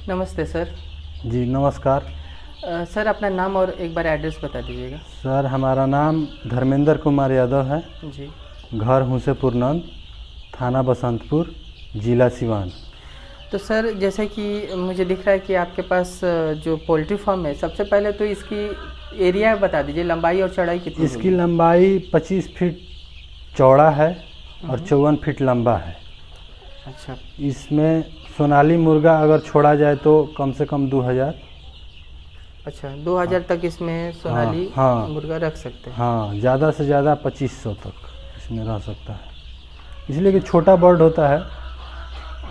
नमस्ते सर। जी नमस्कार। सर अपना नाम और एक बार एड्रेस बता दीजिएगा। सर हमारा नाम धर्मेंद्र कुमार यादव है। जी। घर हुसेपुर नंद, थाना बसंतपुर, जिला सिवान। तो सर जैसे कि मुझे दिख रहा है कि आपके पास जो पोल्ट्री फार्म है, सबसे पहले तो इसकी एरिया बता दीजिए, लंबाई और चौड़ाई कितनी इसकी लंबाई 25 फीट चौड़ा है और 54 फीट लंबा है। अच्छा। इसमें सोनाली मुर्गा अगर छोड़ा जाए तो कम से कम 2000। अच्छा, 2000 तक इसमें सोनाली मुर्गा रख सकते हैं। हाँ, ज़्यादा से ज़्यादा 2500 तक इसमें रह सकता है, इसलिए कि छोटा बर्ड होता है।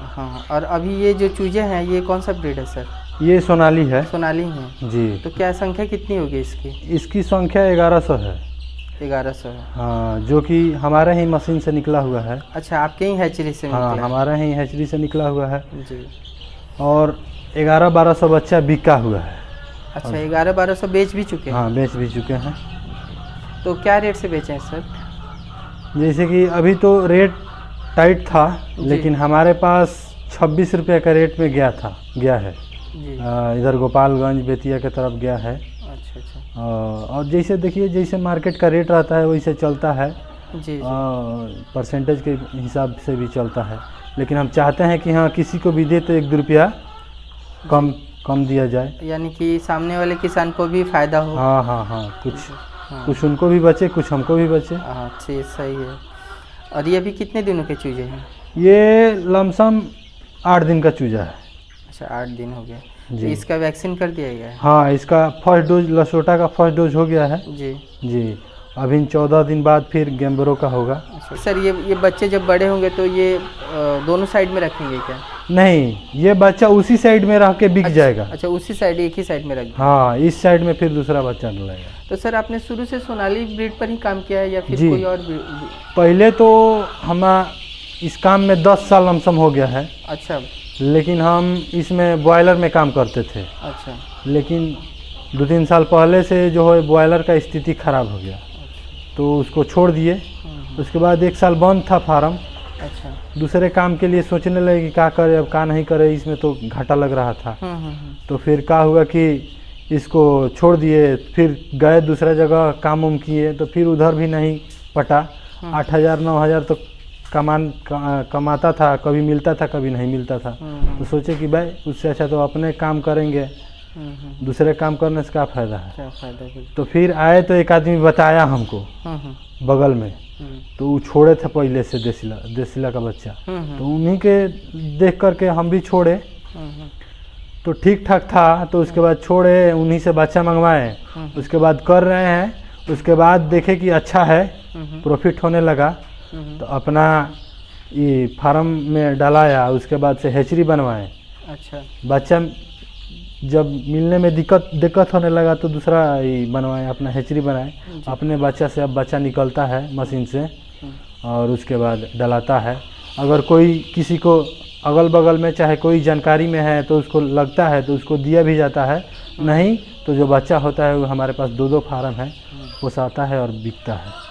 हाँ, और अभी ये जो चूजे हैं ये कौन सा ब्रीड है सर? ये सोनाली है। सोनाली है जी। तो क्या संख्या कितनी होगी इसकी? इसकी संख्या 1100 है। 1100 है। हाँ, जो कि हमारे ही मशीन से निकला हुआ है। अच्छा, आपके ही हैचरी से? हाँ, हमारे ही हैचरी से निकला हुआ है जी। और 1100-1200 बच्चा बिका हुआ है। अच्छा, 1100-1200 बेच भी चुके हैं? हाँ, बेच भी चुके हैं। तो क्या रेट से बेचे हैं सर? जैसे कि अभी तो रेट टाइट था, लेकिन हमारे पास 26 रुपये का रेट में गया है। इधर गोपालगंज बेतिया की तरफ गया है। अच्छा अच्छा। और जैसे देखिए, जैसे मार्केट का रेट रहता है वैसे चलता है। जी। परसेंटेज के हिसाब से भी चलता है, लेकिन हम चाहते हैं कि हाँ, किसी को भी दे तो 1-2 रुपया कम दिया जाए, यानी कि सामने वाले किसान को भी फायदा हो। हाँ, कुछ उनको भी बचे, कुछ हमको भी बचे। हाँ ठीक, सही है। और ये भी कितने दिनों के चूजे हैं? ये लमसम 8 दिन का चूजा है। अच्छा, 8 दिन हो गया। तो इसका वैक्सीन कर दिया गया है? हाँ, इसका फर्स्ट डोज लसोटा का फर्स्ट डोज हो गया है। जी। अभी 14 दिन बाद फिर गैम्बरो का होगा। अच्छा सर, ये बच्चे जब बड़े होंगे तो ये दोनों साइड में रखेंगे क्या? नहीं, ये बच्चा उसी साइड में रह के बिक जाएगा। अच्छा, उसी साइड, एक ही साइड में रख? हाँ, इस साइड में फिर दूसरा बच्चा डलेगा। तो सर आपने शुरू से सोनाली ब्रीड पर ही काम किया है या फिर कोई और ब्रीड? पहले तो हम इस काम में 10 साल लमसम हो गया है। अच्छा। लेकिन हम इसमें बॉयलर में काम करते थे। अच्छा। लेकिन 2-3 साल पहले से जो है बॉयलर का स्थिति खराब हो गया, तो उसको छोड़ दिए। उसके बाद 1 साल बंद था फार्म। अच्छा। दूसरे काम के लिए सोचने लगे कि क्या करे, अब क्या नहीं करे, इसमें तो घाटा लग रहा था। तो फिर क्या हुआ कि इसको छोड़ दिए, फिर गए दूसरा जगह काम किए, तो फिर उधर भी नहीं पटा। 8,000-9,000 तो कमाता था, कभी मिलता था कभी नहीं मिलता था। तो सोचे कि भाई उससे अच्छा तो अपने काम करेंगे, दूसरे काम करने से क्या फ़ायदा है। क्या फ़ायदा है? तो फिर आए तो एक आदमी बताया हमको बगल में, तो वो छोड़े थे पहले से देसीला का बच्चा, तो उन्हीं के देख करके हम भी छोड़े। तो ठीक ठाक था, तो उसके बाद छोड़े, उन्हीं से बच्चा मंगवाए। उसके बाद कर रहे हैं, उसके बाद देखे कि अच्छा है, प्रॉफिट होने लगा, तो अपना ये फार्म में डालाया। उसके बाद से हैचरी बनवाए। अच्छा। बच्चा जब मिलने में दिक्कत होने लगा तो दूसरा ही बनवाए, अपना हैचरी बनाए। अपने बच्चा से अब बच्चा निकलता है मशीन से और उसके बाद डलाता है। अगर कोई किसी को अगल बगल में चाहे कोई जानकारी में है तो उसको लगता है तो उसको दिया भी जाता है, नहीं तो जो बच्चा होता है वो हमारे पास 2 फार्म है, पोसाता है और बिकता है।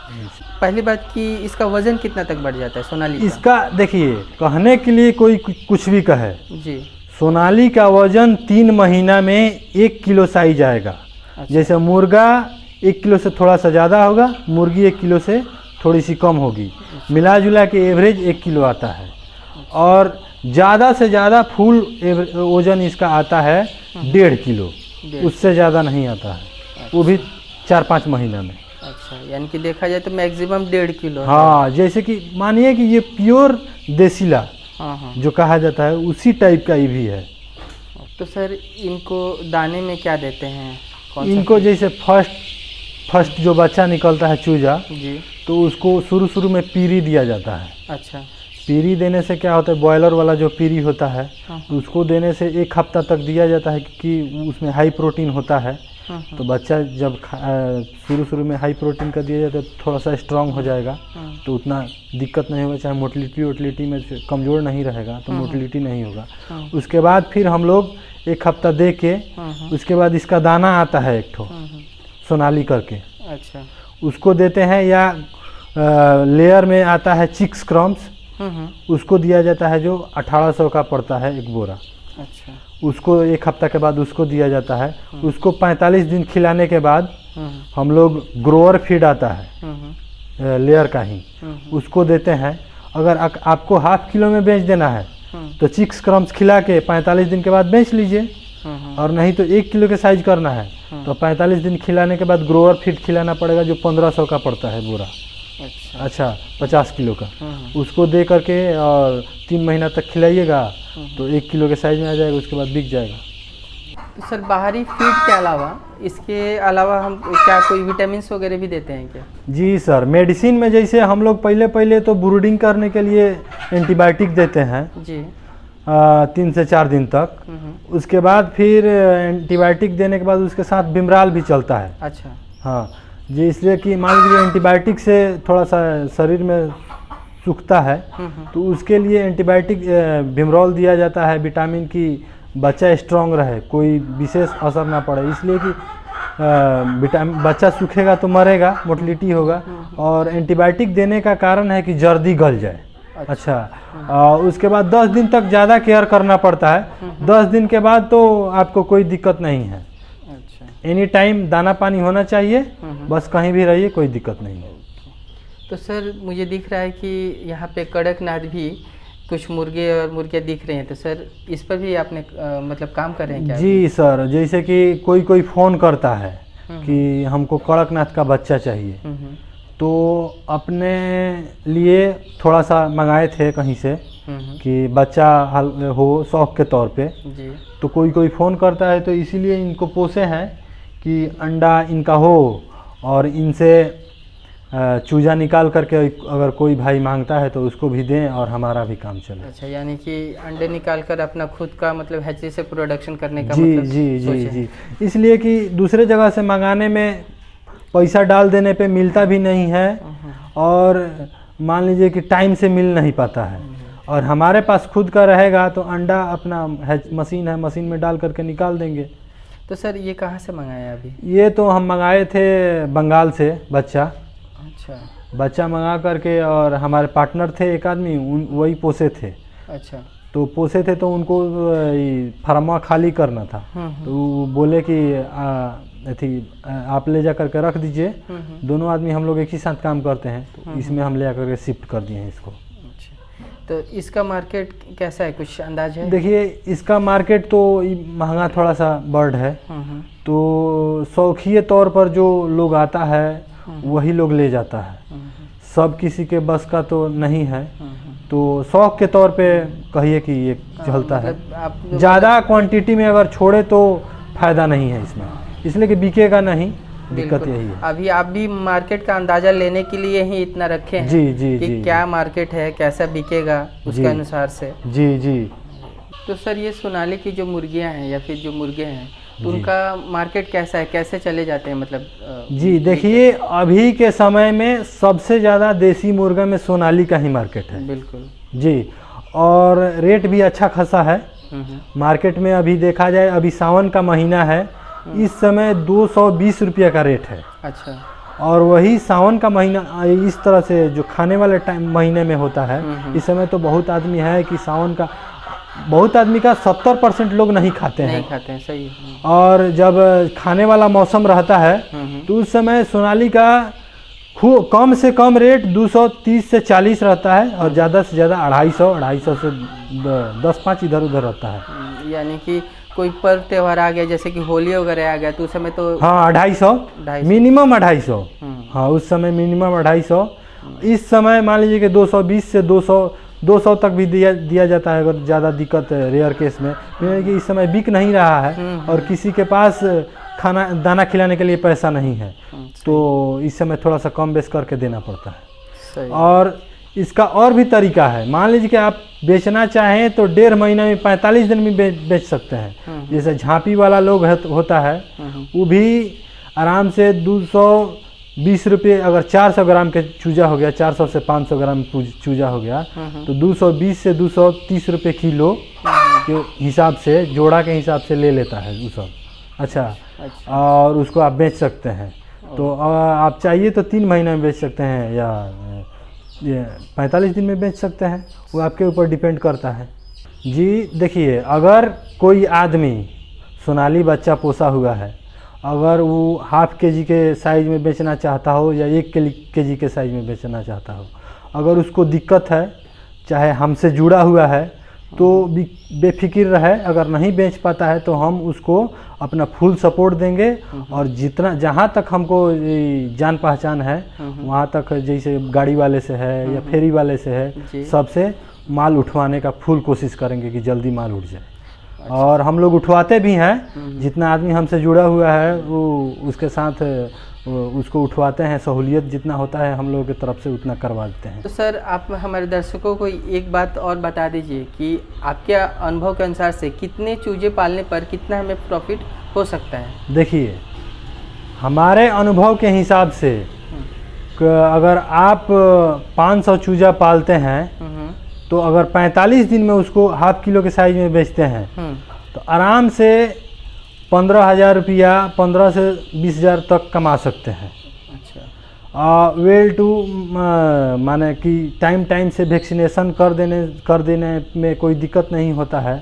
पहली बात कि इसका वजन कितना तक बढ़ जाता है सोनाली का? इसका देखिए, कहने के लिए कोई कुछ भी कहे जी, सोनाली का वजन 3 महीना में 1 किलो साइज आएगा। अच्छा। जैसे मुर्गा 1 किलो से थोड़ा सा ज़्यादा होगा, मुर्गी 1 किलो से थोड़ी सी कम होगी। अच्छा। मिला जुला के एवरेज 1 किलो आता है। अच्छा। और ज़्यादा से ज़्यादा फुल वजन इसका आता है 1.5 किलो, उससे ज़्यादा नहीं आता है। अच्छा। वो भी 4-5 महीना में। अच्छा, यानी कि देखा जाए तो मैक्सिमम 1.5 किलो। हाँ, जैसे कि मानिए कि ये प्योर देसीला जो कहा जाता है उसी टाइप का ये भी है। तो सर इनको दाने में क्या देते हैं? इनको जैसे फर्स्ट जो बच्चा निकलता है चूजा जी, तो उसको शुरू में पीरी दिया जाता है। अच्छा। पीरी देने से क्या होता है, बॉयलर वाला जो पीरी होता है उसको देने से 1 हफ्ता तक दिया जाता है, क्योंकि उसमें हाई प्रोटीन होता है। तो बच्चा जब शुरू में हाई प्रोटीन का दिया जाता है तो थोड़ा सा स्ट्रांग हो जाएगा, तो उतना दिक्कत नहीं होगा, चाहे मोटिलिटी में कमज़ोर नहीं रहेगा तो मोटिलिटी नहीं होगा। उसके बाद फिर हम लोग 1 हफ्ता दे के उसके बाद इसका दाना आता है एक ठो सोनाली करके। अच्छा। उसको देते हैं, या लेयर में आता है चिक्स क्रम्स, उसको दिया जाता है जो 1800 का पड़ता है एक बोरा। अच्छा। उसको 1 हफ्ता के बाद उसको दिया जाता है। उसको 45 दिन खिलाने के बाद हम लोग ग्रोअर फीड आता है लेयर का ही, उसको देते हैं। अगर आपको ½ किलो में बेच देना है तो चिक्स क्रम्स खिला के 45 दिन के बाद बेच लीजिए, और नहीं तो 1 किलो के साइज करना है तो 45 दिन खिलाने के बाद ग्रोअर फीड खिलाना पड़ेगा जो 1500 का पड़ता है बोरा। अच्छा 50 किलो का, उसको दे करके और 3 महीना तक खिलाइएगा तो 1 किलो के साइज में आ जाएगा, उसके बाद बिक जाएगा। तो सर बाहरी फीड के अलावा, इसके अलावा हम क्या कोई विटामिन वगैरह भी देते हैं क्या? जी सर, मेडिसिन में जैसे हम लोग पहले तो ब्रूडिंग करने के लिए एंटीबायोटिक देते हैं जी 3 से 4 दिन तक। उसके बाद फिर एंटीबायोटिक देने के बाद उसके साथ बिमराल भी चलता है। अच्छा। हाँ जी, इसलिए कि मान लीजिए एंटीबायोटिक से थोड़ा सा शरीर में सूखता है तो उसके लिए एंटीबायोटिक बिमराल दिया जाता है, विटामिन की बच्चा स्ट्रांग रहे, कोई विशेष असर ना पड़े। इसलिए कि बच्चा सूखेगा तो मरेगा, मोर्टलिटी होगा, और एंटीबायोटिक देने का कारण है कि जल्दी गल जाए। अच्छा। उसके बाद 10 दिन तक ज़्यादा केयर करना पड़ता है। 10 दिन के बाद तो आपको कोई दिक्कत नहीं है। अच्छा। एनी टाइम दाना पानी होना चाहिए, बस कहीं भी रहिए, कोई दिक्कत नहीं है। तो सर मुझे दिख रहा है कि यहाँ पे कड़कनाथ भी कुछ मुर्गे और मुर्गियाँ दिख रहे हैं, तो सर इस पर भी आपने मतलब काम कर रहे हैं क्या? जी सर, जैसे कि कोई फ़ोन करता है कि हमको कड़कनाथ का बच्चा चाहिए, तो अपने लिए थोड़ा सा मंगाए थे कहीं से कि बच्चा हो शौक के तौर पे जी। तो कोई फ़ोन करता है, तो इसीलिए इनको पोसे हैं कि अंडा इनका हो और इनसे चूजा निकाल करके अगर कोई भाई मांगता है तो उसको भी दें और हमारा भी काम चले। अच्छा, यानी कि अंडे निकाल कर अपना खुद का मतलब हैचरी से प्रोडक्शन करने का जी मतलब जी, इसलिए कि दूसरे जगह से मंगाने में पैसा डाल देने पे मिलता भी नहीं है, और मान लीजिए कि टाइम से मिल नहीं पाता है। और हमारे पास खुद का रहेगा तो अंडा अपना मशीन है, मशीन में डाल करके निकाल देंगे। तो सर ये कहाँ से मंगाया अभी? ये तो हम मंगाए थे बंगाल से बच्चा। अच्छा। बच्चा मंगा करके, और हमारे पार्टनर थे एक आदमी, वही पोसे थे। अच्छा। तो पोसे थे तो उनको फार्मा खाली करना था, तो बोले कि आप ले जा करके रख दीजिए। दोनों आदमी हम लोग एक ही साथ काम करते हैं, तो इसमें हम ले जा करके शिफ्ट कर दिए हैं इसको। तो इसका मार्केट कैसा है, कुछ अंदाज है? देखिए इसका मार्केट तो महंगा थोड़ा सा बर्ड है, तो शौकिया तौर पर जो लोग आता है वही लोग ले जाता है, सब किसी के बस का तो नहीं है। तो शौक के तौर पे कहिए कि ये चलता है। ज़्यादा क्वांटिटी में अगर छोड़े तो फ़ायदा नहीं है इसमें, इसलिए कि बिकेगा नहीं, दिक्कत यही है। अभी आप भी मार्केट का अंदाजा लेने के लिए ही इतना रखे हैं कि क्या मार्केट है, कैसा बिकेगा, उसके अनुसार से। जी। तो सर ये सोनाली की जो मुर्गियां हैं या फिर जो मुर्गे हैं, तो उनका मार्केट कैसा है, कैसे चले जाते हैं मतलब? जी देखिए, अभी के समय में सबसे ज़्यादा देसी मुर्गा में सोनाली का ही मार्केट है। बिल्कुल जी। और रेट भी अच्छा खासा है मार्केट में। अभी देखा जाए, अभी सावन का महीना है, इस समय 220 रुपये का रेट है। अच्छा। और वही सावन का महीना इस तरह से जो खाने वाले टाइम महीने में होता है, इस समय तो बहुत आदमी है कि सावन का, बहुत आदमी का 70% लोग नहीं खाते हैं। सही है। और जब खाने वाला मौसम रहता है तो उस समय सोनाली का कम से कम रेट 230 से 40 रहता है, और ज़्यादा से ज़्यादा 250 से 10-5 इधर उधर रहता है। यानी कि कोई पर्व त्यौहार आ गया, जैसे कि होली वगैरह आ गया, तो उस समय तो हाँ 250 मिनिमम 250। हाँ उस समय मिनिमम 250। इस समय मान लीजिए कि 220 से 200 तक भी दिया जाता है अगर ज़्यादा दिक्कत रेयर केस में। कि इस समय बिक नहीं रहा है और किसी के पास दाना खिलाने के लिए पैसा नहीं है, तो इस समय थोड़ा सा कम बेच करके देना पड़ता है। और इसका और भी तरीका है, मान लीजिए कि आप बेचना चाहें तो 1.5 महीने में 45 दिन में बेच सकते हैं। जैसे झांपी वाला लोग होता है, वो भी आराम से 220 रुपये, अगर 400 ग्राम के चूजा हो गया, 400 से 500 ग्राम चूजा हो गया, तो 220 से 230 रुपये किलो के हिसाब से, जोड़ा के हिसाब से ले लेता है वो सब। अच्छा। और उसको आप बेच सकते हैं। तो आप चाहिए तो 3 महीने में बेच सकते हैं या 45 दिन में बेच सकते हैं, वो आपके ऊपर डिपेंड करता है। जी देखिए, अगर कोई आदमी सोनाली बच्चा पोसा हुआ है, अगर वो ½ kg के साइज़ में बेचना चाहता हो या 1 kg के साइज़ में बेचना चाहता हो, अगर उसको दिक्कत है, चाहे हमसे जुड़ा हुआ है, तो बेफिक्र रहे। अगर नहीं बेच पाता है तो हम उसको अपना फुल सपोर्ट देंगे, और जितना जहाँ तक हमको जान पहचान है वहाँ तक, जैसे गाड़ी वाले से है या फेरी वाले से है, सबसे माल उठवाने का फुल कोशिश करेंगे कि जल्दी माल उठ जाए। अच्छा। और हम लोग उठवाते भी हैं, जितना आदमी हमसे जुड़ा हुआ है वो उसके साथ उसको उठवाते हैं। सहूलियत जितना होता है हम लोगों की तरफ से उतना करवा देते हैं। तो सर आप हमारे दर्शकों को एक बात और बता दीजिए कि आपके अनुभव के अनुसार से कितने चूजे पालने पर कितना हमें प्रॉफिट हो सकता है? देखिए, हमारे अनुभव के हिसाब से अगर आप 500 चूजा पालते हैं तो अगर 45 दिन में उसको ½ किलो के साइज में बेचते हैं तो आराम से 15,000 रुपया, 15 से 20,000 तक कमा सकते हैं। अच्छा। वेल टू माने कि टाइम से वैक्सीनेशन कर देने में कोई दिक्कत नहीं होता है,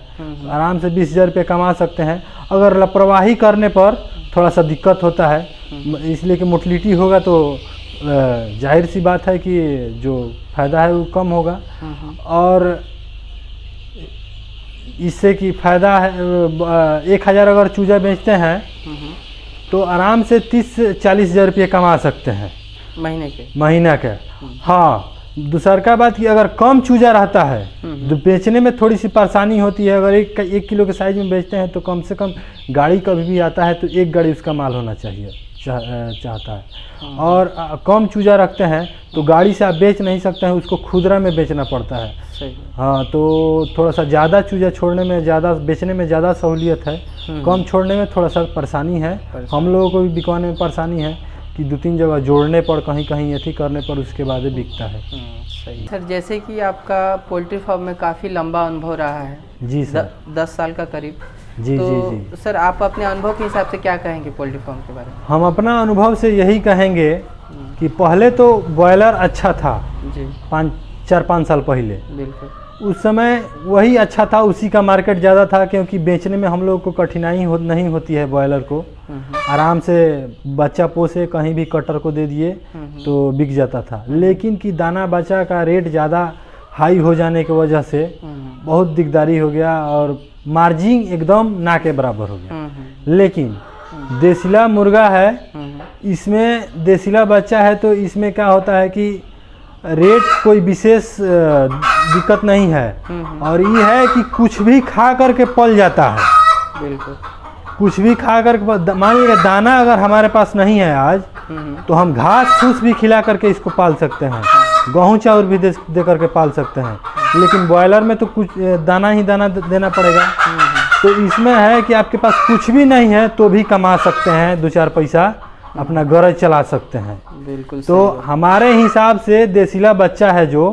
आराम से 20,000 रुपये कमा सकते हैं। अगर लापरवाही करने पर थोड़ा सा दिक्कत होता है, इसलिए कि मोटिलिटी होगा तो जाहिर सी बात है कि जो फ़ायदा है वो कम होगा। और इससे कि फ़ायदा है, 1,000 अगर चूजा बेचते हैं तो आराम से 30 से 40,000 रुपये कमा सकते हैं महीना के। हाँ, दूसर का बात कि अगर कम चूजा रहता है तो बेचने में थोड़ी सी परेशानी होती है। अगर 1 किलो के साइज में बेचते हैं तो कम से कम गाड़ी कभी भी आता है तो 1 गाड़ी उसका माल होना चाहिए चाहता है। और कम चूजा रखते हैं तो गाड़ी से आप बेच नहीं सकते हैं, उसको खुदरा में बेचना पड़ता है। सही। हाँ, तो थोड़ा सा ज़्यादा चूजा छोड़ने में ज़्यादा, बेचने में ज़्यादा सहूलियत है, कम छोड़ने में थोड़ा सा परेशानी है। हम लोगों को भी बिकवाने में परेशानी है कि 2-3 जगह जोड़ने पर, कहीं ऐसी करने पर उसके बाद बिकता है। सही। सर जैसे कि आपका पोल्ट्री फार्म में काफ़ी लंबा अनुभव रहा है। जी सर, 10 साल का करीब। जी तो जी। सर आप अपने अनुभव के हिसाब से क्या कहेंगे पोल्ट्री फार्म के बारे में? हम अपना अनुभव से यही कहेंगे कि पहले तो बॉयलर अच्छा था जी, 4-5 साल पहले। बिल्कुल, उस समय वही अच्छा था, उसी का मार्केट ज़्यादा था, क्योंकि बेचने में हम लोग को कठिनाई नहीं होती है। बॉयलर को आराम से बच्चा पोसे, कहीं भी कटर को दे दिए तो बिक जाता था। लेकिन कि दाना बच्चा का रेट ज़्यादा हाई हो जाने की वजह से बहुत दिकदारी हो गया और मार्जिन एकदम ना के बराबर हो गया। लेकिन देसीला मुर्गा है, इसमें देसीला बच्चा है तो इसमें क्या होता है कि रेट कोई विशेष दिक्कत नहीं है। और ये है कि कुछ भी खा करके पल जाता है। बिल्कुल, कुछ भी खा करके, मान लीजिए दाना अगर हमारे पास नहीं है आज तो हम घास फूस भी खिला करके इसको पाल सकते हैं, गेहूँ चावल भी दे करके पाल सकते हैं। लेकिन बॉयलर में तो कुछ दाना ही दाना देना पड़ेगा। तो इसमें है कि आपके पास कुछ भी नहीं है तो भी कमा सकते हैं, 2-4 पैसा अपना गरज चला सकते हैं। बिल्कुल। तो हमारे हिसाब से देसीला बच्चा है जो,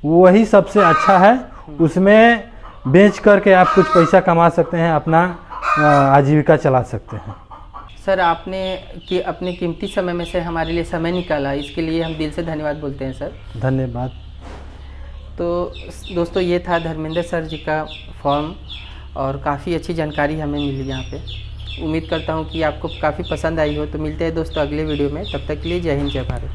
वही सबसे अच्छा है। उसमें बेच करके आप कुछ पैसा कमा सकते हैं, अपना आजीविका चला सकते हैं। सर आपने कि अपने कीमती समय में से हमारे लिए समय निकाला, इसके लिए हम दिल से धन्यवाद बोलते हैं सर। धन्यवाद। तो दोस्तों, ये था धर्मेंद्र सर जी का फॉर्म और काफ़ी अच्छी जानकारी हमें मिली यहाँ पे। उम्मीद करता हूँ कि आपको काफ़ी पसंद आई हो। तो मिलते हैं दोस्तों अगले वीडियो में, तब तक के लिए जय हिंद जय भारत।